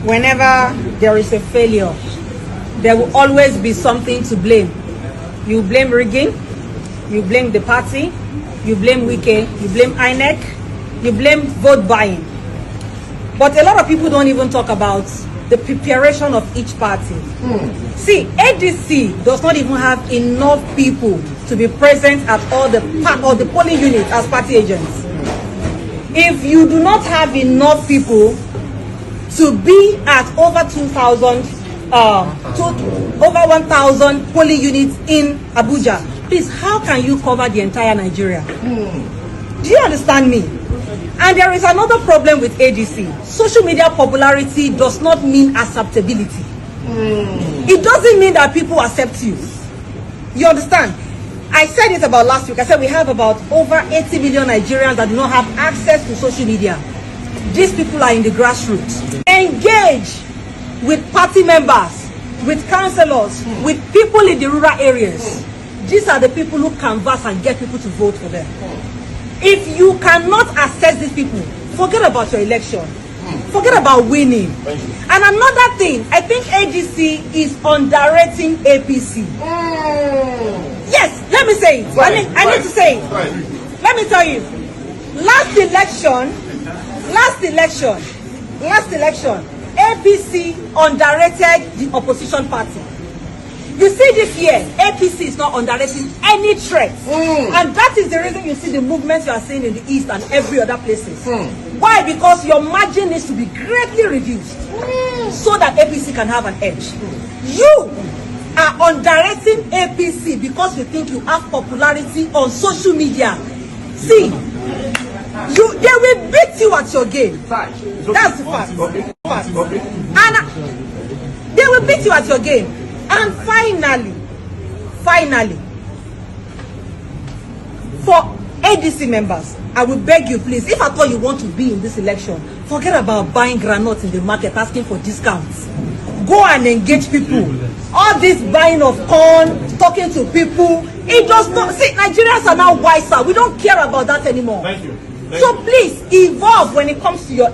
whenever there is a failure, there will always be something to blame. You blame rigging, you blame the party, you blame Wike, you blame INEC, you blame vote buying. But a lot of people don't even talk about the preparation of each party. See, ADC does not even have enough people to be present at all the polling units as party agents. If you do not have enough people to be at over 2,000, over 1,000 polling units in Abuja, please, how can you cover the entire Nigeria? Do you understand me? And there is another problem with ADC. Social media popularity does not mean acceptability. It doesn't mean that people accept you. You understand? I said it about last week. I said we have about over 80 million Nigerians that do not have access to social media. These people are in the grassroots. Engage with party members, with councillors, with people in the rural areas. These are the people who canvass and get people to vote for them. If you cannot access these people, forget about your election. Forget about winning. And another thing, I think ADC is underrating APC. Yes, let me say it. I need to say it. Let me tell you. Last election, APC underrated the opposition party. You see this year, APC is not underrating any threat. And that is the reason you see the movements you are seeing in the East and every other places. Why? Because your margin needs to be greatly reduced so that APC can have an edge. You are underrating APC because you think you have popularity on social media. See, they will beat you at your game. That's the fact. And they will beat you at your game. And finally, for ADC members, I will beg you, please, if at all you want to be in this election, forget about buying granules in the market, asking for discounts. Go and engage people. All this buying of corn, talking to people, it does not. See, Nigerians are now wiser. We don't care about that anymore. Thank you. So please evolve when it comes to your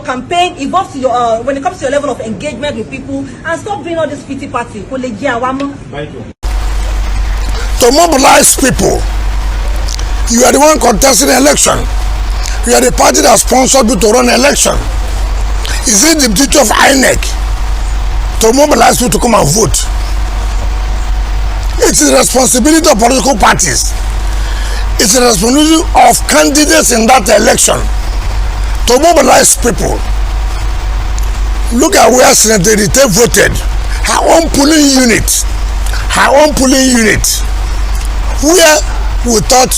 campaign, evolve to your when it comes to your level of engagement with people, and stop doing all this pity party. Thank you. To mobilize people, you are the one contesting the election. You are the party that sponsored you to run an election. Is it the duty of INEC to mobilize you to come and vote? It is the responsibility of political parties. It's the responsibility of candidates in that election to mobilize people. Look at where Senator Rite voted. Her own polling unit. Where we thought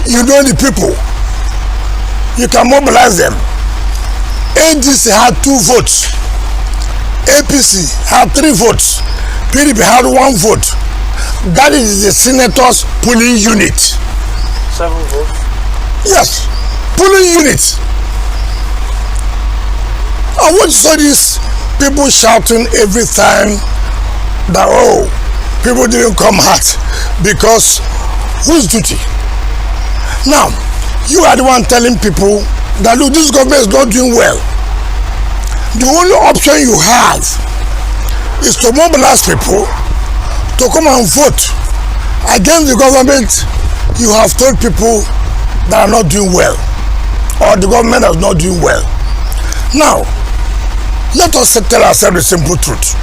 you know the people, you can mobilize them. ADC had 2 votes. APC had 3 votes. PDP had 1 vote. That is the senator's polling unit. 7 votes? Yes, polling unit. I want to see these people shouting every time that, oh, people didn't come out, because whose duty? Now, you are the one telling people that, look, this government is not doing well. The only option you have is to mobilize people to come and vote against the government you have told people that are not doing well, or the government is not doing well. Now, let us tell ourselves the simple truth.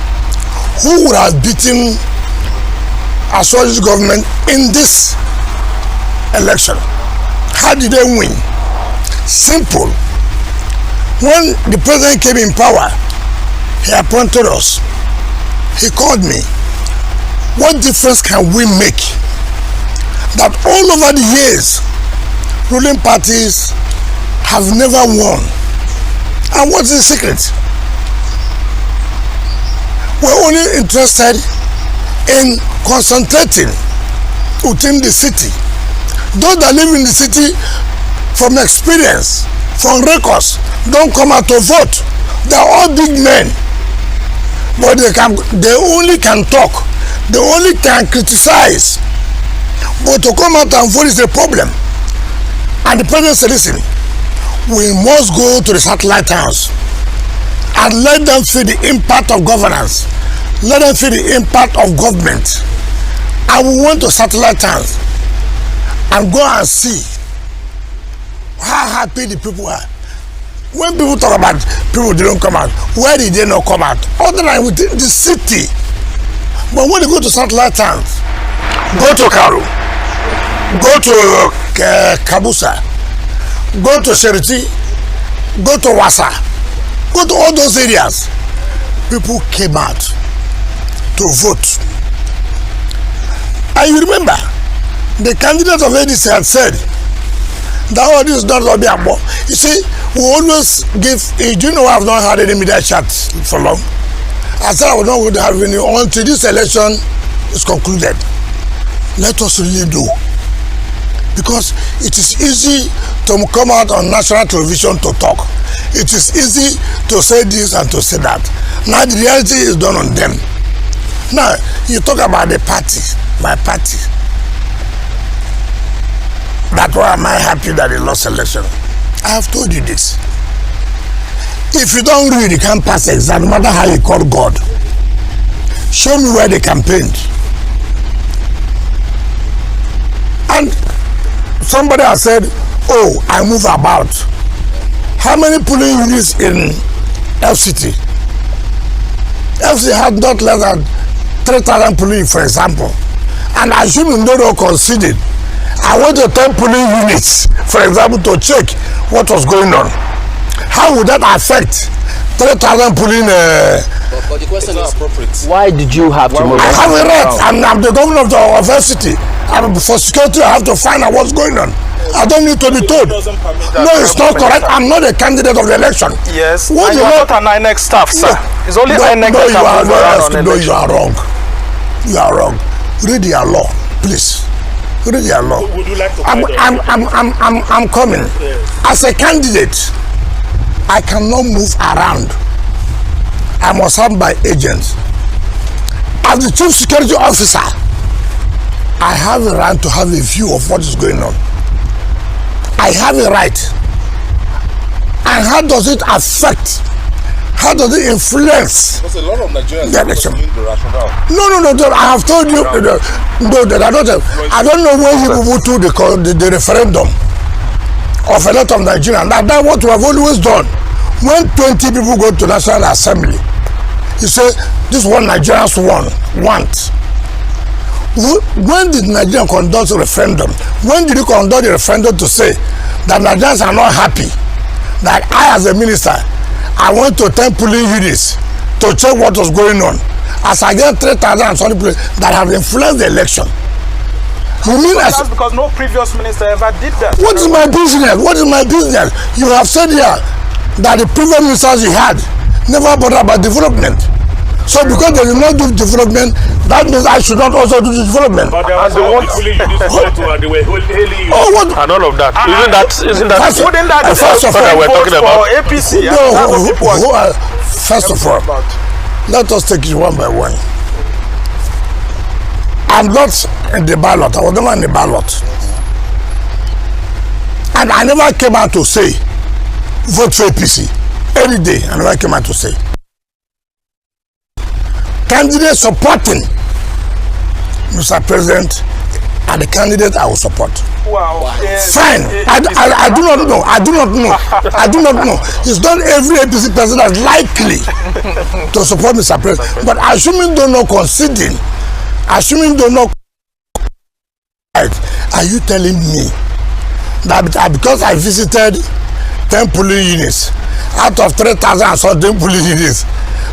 Who would have beaten a socialist government in this election? How did they win? Simple. When the president came in power, he appointed us. He called me. What difference can we make? That all over the years, ruling parties have never won. And what's the secret? We're only interested in concentrating within the city. Those that live in the city, from experience, from records, don't come out to vote. They're all big men, but they only can talk. They only can criticize. But to come out and vote is a problem. And the president said, listen, we must go to the satellite towns and let them feel the impact of governance. Let them feel the impact of government. I will want to satellite towns and go and see how happy the people are. When people talk about people didn't come out, where did they not come out? Other than within the city. But when they go to satellite towns, go to Karu, go to Kabusa, go to Sheriti, go to Wasa, go to all those areas, people came out to vote. And you remember, the candidate of ADC had said that all this is not lobby. You see, we always give, do you know I have not had any media chat for long? I said I was not going to have any until this election is concluded. Let us really do. Because it is easy to come out on national television to talk. It is easy to say this and to say that. Now the reality is done on them. Now, you talk about the party, my party. That's why am I happy that they lost election. I have told you this. If you don't read, you can't pass exam, no matter how you call God. Show me where they campaigned. And somebody has said, oh, I move about. How many polling units in FCT? FCT had not less than 3,000 polling, for example. And assuming no one conceded, I went to 10 polling units, for example, to check what was going on. How would that affect 3,000 polling? But the question is appropriate. Why did you have to move? I have a right. I'm the governor of FCT. For security, I have to find out what's going on. I don't need to be told. No, it's not correct. I'm not a candidate of the election. Yes. What you are not an INEC staff, sir. It's only INEC that can move around on election. No, you are wrong. You are wrong. Read your law, please. Read your law. Would you like to I'm coming. Yes. As a candidate, I cannot move around. I must have my agents. As the chief security officer, I have a right to have a view of what is going on. I have a right. And how does it affect? How does it influence? Because a lot of Nigerians the election? The rationale. No, I have told you. I don't know when people go to the referendum of a lot of Nigerians. That's what we have always done. When 20 people go to National Assembly, you say, this is what Nigerians want. When did Nigeria conduct a referendum? When did you conduct a referendum to say that Nigerians are not happy? That I, as a minister, I went to 10 polling units to check what was going on. As I get 3,000 and something that have influenced the election. You mean that's because no previous minister ever did that. What is my business? What is my business? You have said here that the previous ministers you had never bothered about development. So because they did not do development, that means I should not also do development. But there was they were hailing you. Oh, what? And all of that. Isn't that Wouldn't that first of all, that we're talking about? APC? First of all, let us take it one by one. I'm not in the ballot. I was never in the ballot. And I never came out to say, vote for APC. Any day, I never came out to say. Candidates supporting Mr. President are the candidate I will support. Wow. Fine. I do not know. I do not know. It's not every APC person that's likely to support Mr. President. But assuming they're not conceding, assuming they're not, are you telling me that because I visited 10 polling units out of 3,000 and something polling units,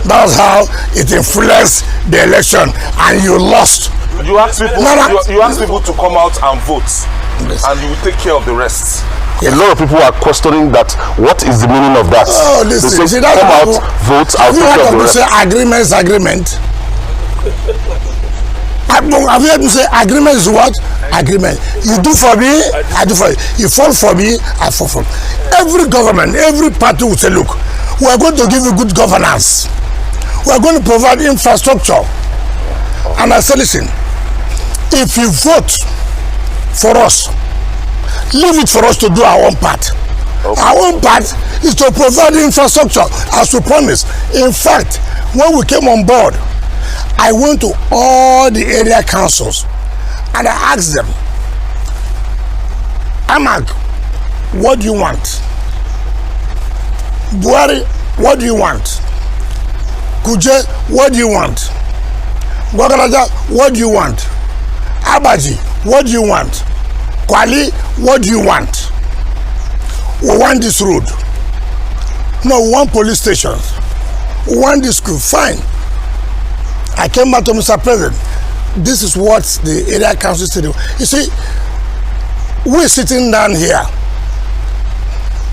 that's how it influenced the election and you lost? You ask people, you ask people to come out and vote, and you will take care of the rest. A lot of people are questioning that. What is the meaning of that? Oh, listen, they say, come out, vote, I'll take care of the rest. Say agreement is agreement. Have you heard me say agreement is what? Agreement. You do for me, I do for you. You fall for me, I fall for you. Every government, every party will say, look, we are going to give you good governance. We are going to provide infrastructure. And I say, listen, if you vote for us, leave it for us to do our own part. Okay. Our own part is to provide infrastructure as we promised. In fact, when we came on board, I went to all the area councils and I asked them, Amag, what do you want? Buhari, what do you want? Kuje, what do you want? Gwagalaja, what do you want? Abaji, what do you want? Kwali, what do you want? We want this road. No, we want police stations. We want this school. Fine. I came back to Mr. President. This is what the area council said. You see, we're sitting down here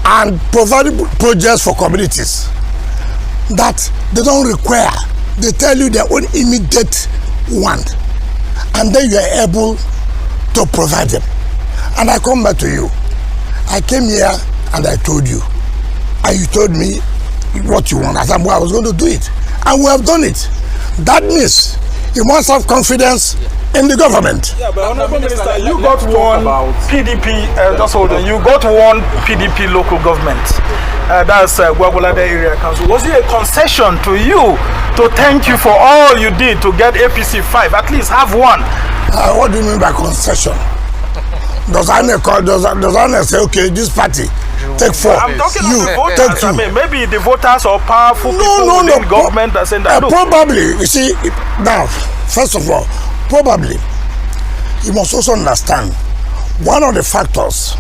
and providing projects for communities that they don't require. They tell you their own immediate want, and then you are able to provide them. And I come back to you. I came here and I told you, and you told me what you want. I said, well, I was going to do it, and we have done it. That means you must have confidence in the government. Yeah, but Honorable Minister, you got one PDP, just hold on, you got one PDP local government. That's Gwagwalada Area Council. Was it a concession to you to thank you for all you did to get APC 5? At least have one. What do you mean by concession? Does I say, okay, this party, take 4. I'm talking you, about the voters. take 2. I mean, maybe the voters or powerful people within government are saying that. Probably, you see, now, first of all, probably, you must also understand, one of the factors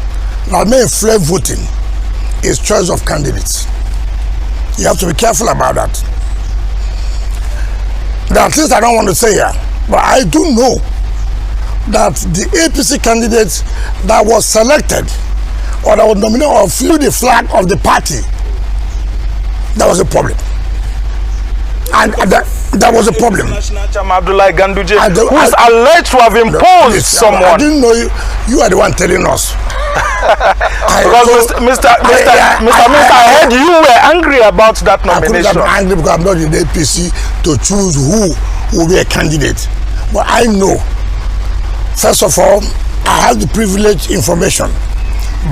that may influence voting is choice of candidates. You have to be careful about that. There are things I don't want to say here, but I do know that the APC candidate that was selected or that was nominated or flew the flag of the party, that was a problem. And that was a problem. National Chairman Abdullahi Ganduje, who is alleged to have imposed someone. I didn't know you are the one telling us. Because Mr. Minister, I heard you were angry about that nomination. I'm angry because I'm not in the APC to choose who will be a candidate. But I know, first of all, I have the privileged information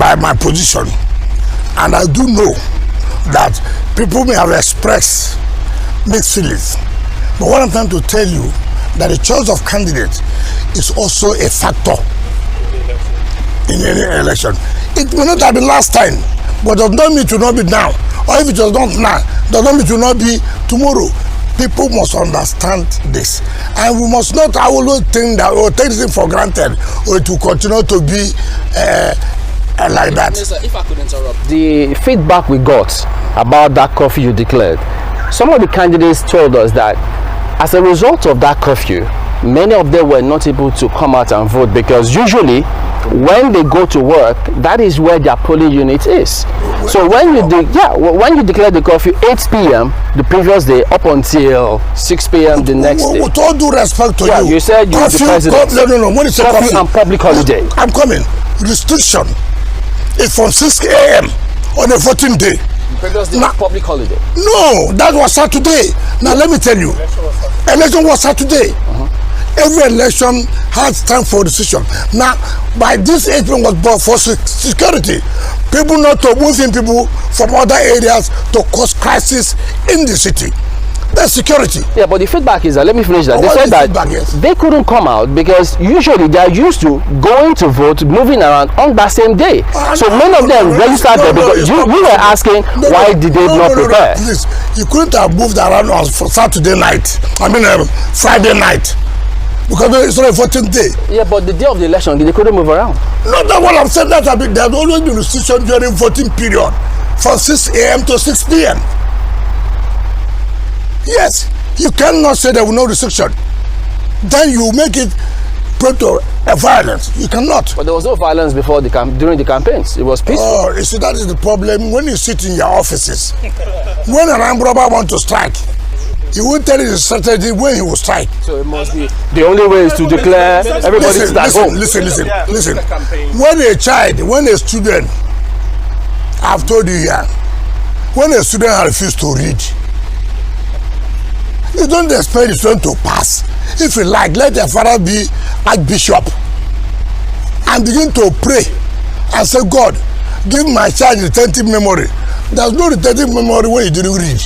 by my position. And I do know that people may have expressed mixed feelings. But what I'm trying to tell you, that the choice of candidates is also a factor in any election. It may not have been last time, but does not mean it will not be now. Or if it was not now, does not mean it will not be tomorrow. People must understand this. And we must not always think that or take this for granted or it will continue to be like that. Minister, if I could interrupt. The feedback we got about that curfew you declared, some of the candidates told us that as a result of that curfew, many of them were not able to come out and vote because usually when they go to work, that is where their polling unit is. So when you declare the curfew 8 p.m. the previous day up until 6 p.m. the next day. With all due respect to you said you curfew, the president. No. When you say curfew and public holiday. I'm coming. Restriction is from 6 a.m. on a 14th day. Previous day was public holiday. No, that was Saturday. Now let me tell you, election was Saturday. Every election has time for decision. Now, by this April was brought for security. People not to move in people from other areas to cause crisis in the city. That's security. Yeah, but the feedback is that, let me finish that. They said that they couldn't come out because usually they are used to going to vote, moving around on that same day. So many of them registered there because we were asking why did they not prepare? Please, you couldn't have moved around on Saturday night. I mean Friday night. Because it's not a 14th day. Yeah, but the day of the election, they couldn't move around. No, that's what I'm saying. There has always been restriction during 14th period from 6 a.m. to 6 p.m. Yes, you cannot say there will no restriction. Then you make it violence. You cannot. But there was no violence before during the campaigns. It was peaceful. Oh, you see, that is the problem. When you sit in your offices, when an armed robber wants to strike, he won't tell you the strategy when he will strike. So it must be the only way is to declare everybody to stay at home. Listen. When a student, I've told you here, when a student has refused to read, you don't expect the student to pass. If you like, let their father be Archbishop and begin to pray and say, God, give my child retentive memory There's no retentive memory when you didn't read.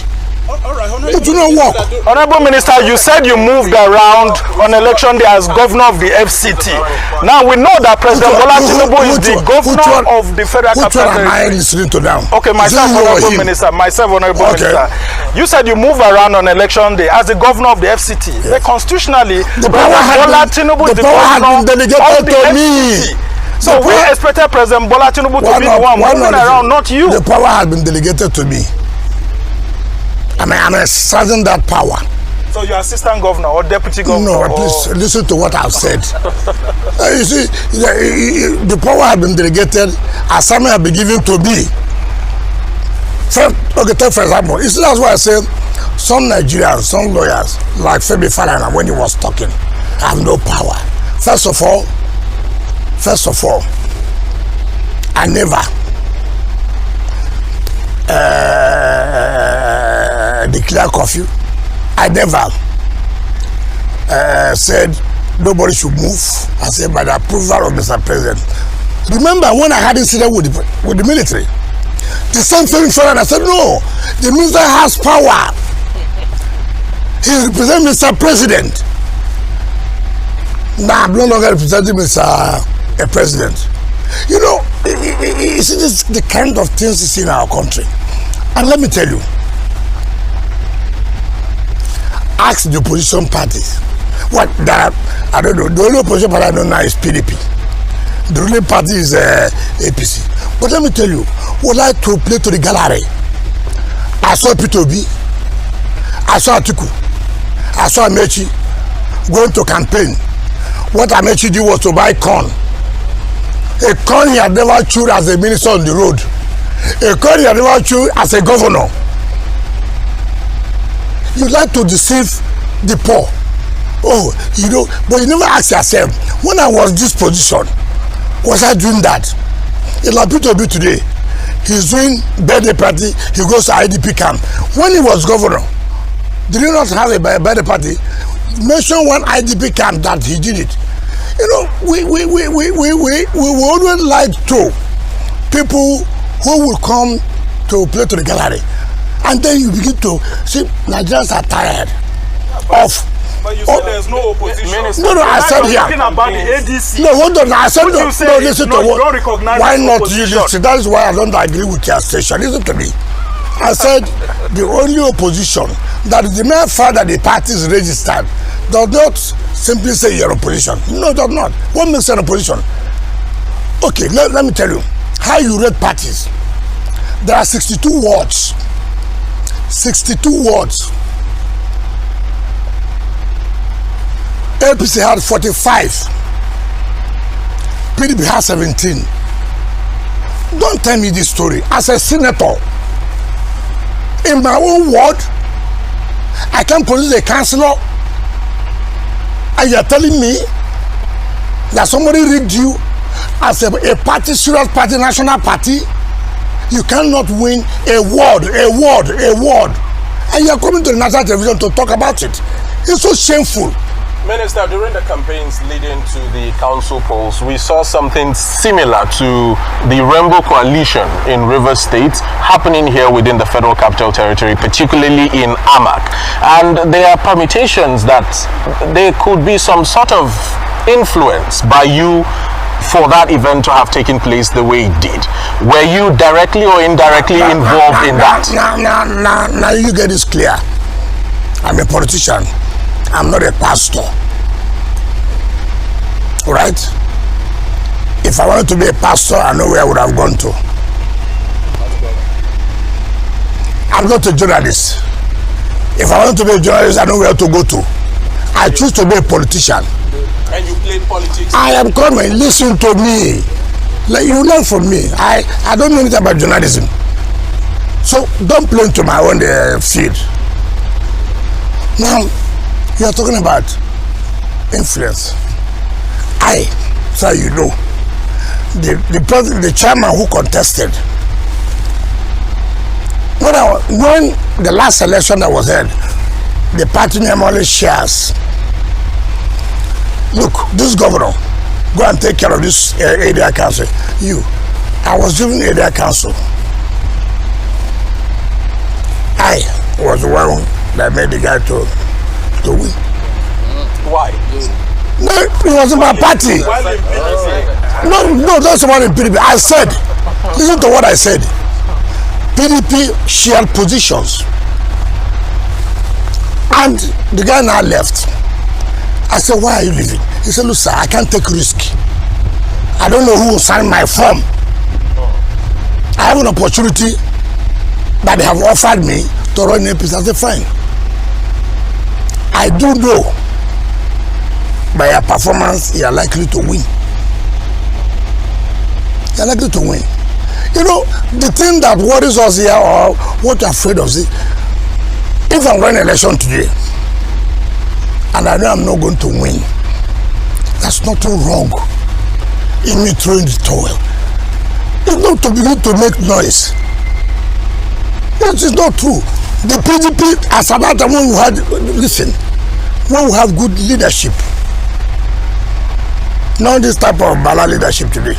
It will not work. Honorable Minister, you said you moved around on election day as governor of the FCT. Now we know that President Bola Tinubu is the governor of the Federal Capital Which one am I listening to now? Okay, myself, Honorable Minister. Minister. You said you move around on election day as the governor of the FCT. Yes. But constitutionally, Bola Tinubu is the governor of the FCT. So we expected President Bola Tinubu to be the one moving around, not you. The power has been delegated to me. I'm exercising that power. So you're assistant governor or deputy governor? No, please listen to what I've said. You see, the power has been delegated, assignment has been given to me. Take for example, you see, that's why I said some Nigerians, some lawyers, like Femi Falana, when he was talking, have no power. First of all, I never declare curfew. I never said nobody should move. I said by the approval of Mr. President. Remember when I had incident with the military? The same thing I said no, the minister has power. He represents Mr. President. Now I'm no longer representing Mr. President. You know, you see this the kind of things you see in our country. And let me tell you, ask the opposition parties. What that I don't know. The only opposition party I know now is PDP. The ruling party is APC. But let me tell you, would I to play to the gallery? I saw P2B, I saw Atiku, I saw Amechi going to campaign. What Amechi did was to buy corn. A corn he had never chewed as a minister on the road. A corn he had never chewed as a governor. You like to deceive the poor. Oh, you know, but you never ask yourself, when I was this position, was I doing that? In P2B today, he's doing birthday party, he goes to IDP camp. When he was governor, did he not have a birthday party? Mention one IDP camp that he did it. You know, we always like to people who will come to play to the gallery. And then you begin to see Nigerians are tired of. But you said there's no opposition. No, I said here. Talking about the ADC. No, hold on. I said no. Listen to what. Why not you listen? That is why I don't agree with your station. Listen to me. I said the only opposition that is the mere fact that the party is registered does not simply say you're opposition. No, it does not. What makes an opposition? Okay, let me tell you how you rate parties. There are 62 wards. 62 wards. APC had 45. PDP has 17. Don't tell me this story. As a senator, in my own ward, I can produce a councillor, and you are telling me that somebody rigged you as a party, serious party, national party. You cannot win a ward, and you are coming to the national television to talk about it. It's so shameful. Minister, during the campaigns leading to the council polls, we saw something similar to the Rainbow Coalition in Rivers State happening here within the Federal Capital Territory, particularly in Amak. And there are permutations that there could be some sort of influence by you for that event to have taken place the way it did. Were you directly or indirectly involved in that? Now you get this clear. I'm a politician. I'm not a pastor. Right? If I wanted to be a pastor, I know where I would have gone to. I'm not a journalist. If I wanted to be a journalist, I know where to go to. I choose to be a politician. And you played politics? I am coming. Listen to me. Like, you learn from me. I don't know anything about journalism. So don't play into my own field. Now, you are talking about influence. So you know, the chairman who contested, when the last election that was held, the party normally shares. Look, this governor, go and take care of this area council. I was doing area council. I was the one that made the guy to win. Why? No, it was my party. No, that's the one in PDP. I said, listen to what I said. PDP shared positions. And the guy now left. I said, why are you leaving? He said, look, sir, I can't take risk. I don't know who will sign my form. I have an opportunity that they have offered me to run APC. I said, fine. I do know by your performance, you are likely to win. You are likely to win. You know, the thing that worries us here, or what you're afraid of, is if I run an election today, and I know I'm not going to win, that's nothing wrong in me throwing the towel. It's not to begin to make noise. It is not true. The PDP, as about the one who had, listen, when we have good leadership, not this type of bala leadership today.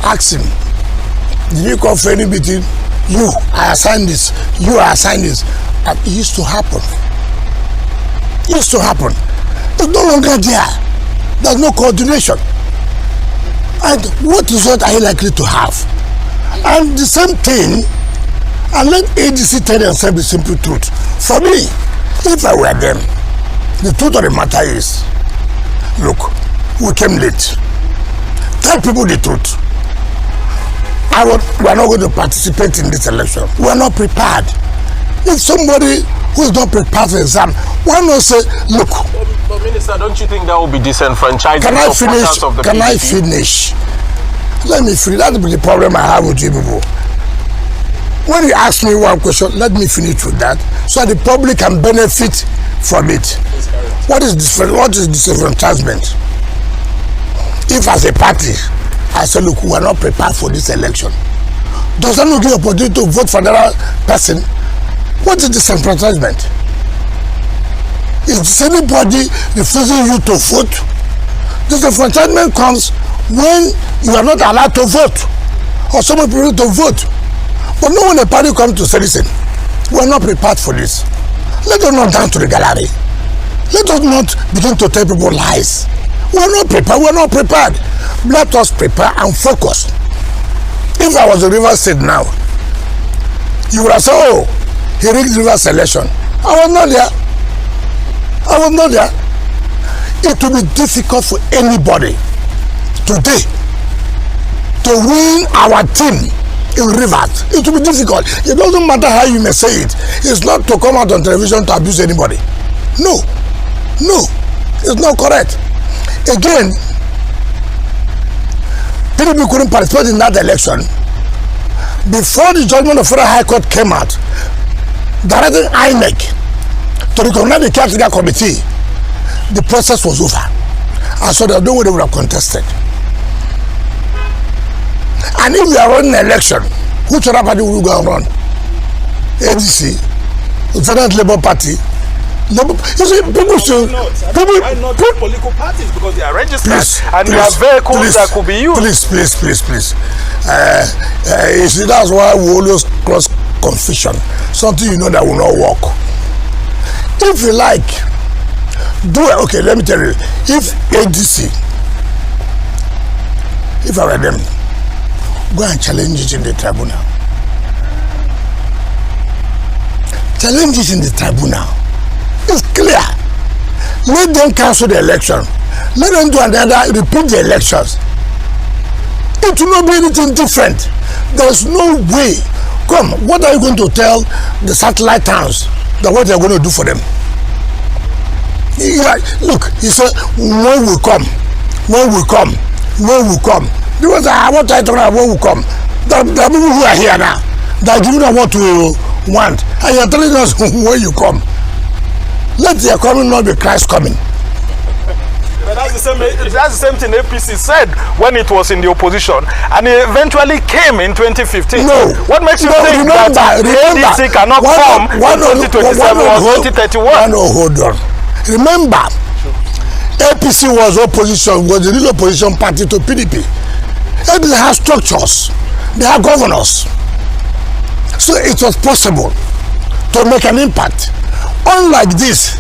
Ask him, did you come for any meeting? You, I assigned this. You, I assigned this. And it used to happen. It used to happen. It's no longer there. There's no coordination. And what result are you likely to have? And the same thing, and let ADC tell themselves the simple truth. For me, if I were them, the truth of the matter is, look, we came late. Tell people the truth. We are not going to participate in this election. We are not prepared. If somebody who is not prepared for exam, why not say, look. But Minister, don't you think that will be disenfranchising? Can I finish? Can I finish? Let me finish. That's the problem I have with you people. When you ask me one question, let me finish with that, so the public can benefit from it. What is disenfranchisement? If as a party, I say, look, we are not prepared for this election, does that not give opportunity to vote for another person? What is disenfranchisement? Is anybody refusing you to vote? Disenfranchisement comes when you are not allowed to vote, or someone prepared to vote. But no one a party comes to say, listen, we are not prepared for this. Let us not down to the gallery. Let us not begin to tell people lies. We are not prepared. We are not prepared. Let us prepare and focus. If I was a Rivers State now, you would have said, oh, he rigged Rivers election. I was not there. I was not there. It will be difficult for anybody today to win our team in Rivers. It will be difficult. It doesn't matter how you may say it. It's not to come out on television to abuse anybody. No. No. It's not correct. Again, PDP couldn't participate in that election. Before the judgment of Federal High Court came out, directing INEC to recognize the caretaker committee, the process was over. And so there's no way they would have contested. And if we are running an election, which other party will go and run? ADC, the Senate Labour Party. You see, people should. Why not political parties? Because they are registered and they have vehicles that could be used. Please. You see, that's why we always cross confusion. Something you know that will not work. If you like, do it. Okay, let me tell you. If ADC, if I were them, go and challenge it in the tribunal. Challenge it in the tribunal. It's clear. Let them cancel the election. Let them do another, repeat the elections. It will not be anything different. There's no way. Come, what are you going to tell the satellite towns that what they're going to do for them? Look, he said, when we come. Because what I talking about when we come. There are people who are here now. They are giving us what we want. And you're telling us when you come. Let their coming not be Christ coming. But that's the same thing APC said when it was in the opposition, and it eventually came in 2015. No. What makes you think that ADC cannot come in 2027 or 2031? No, hold on. Remember, APC was the real opposition party to PDP. APC has structures. They have governors. So it was possible to make an impact. Unlike this,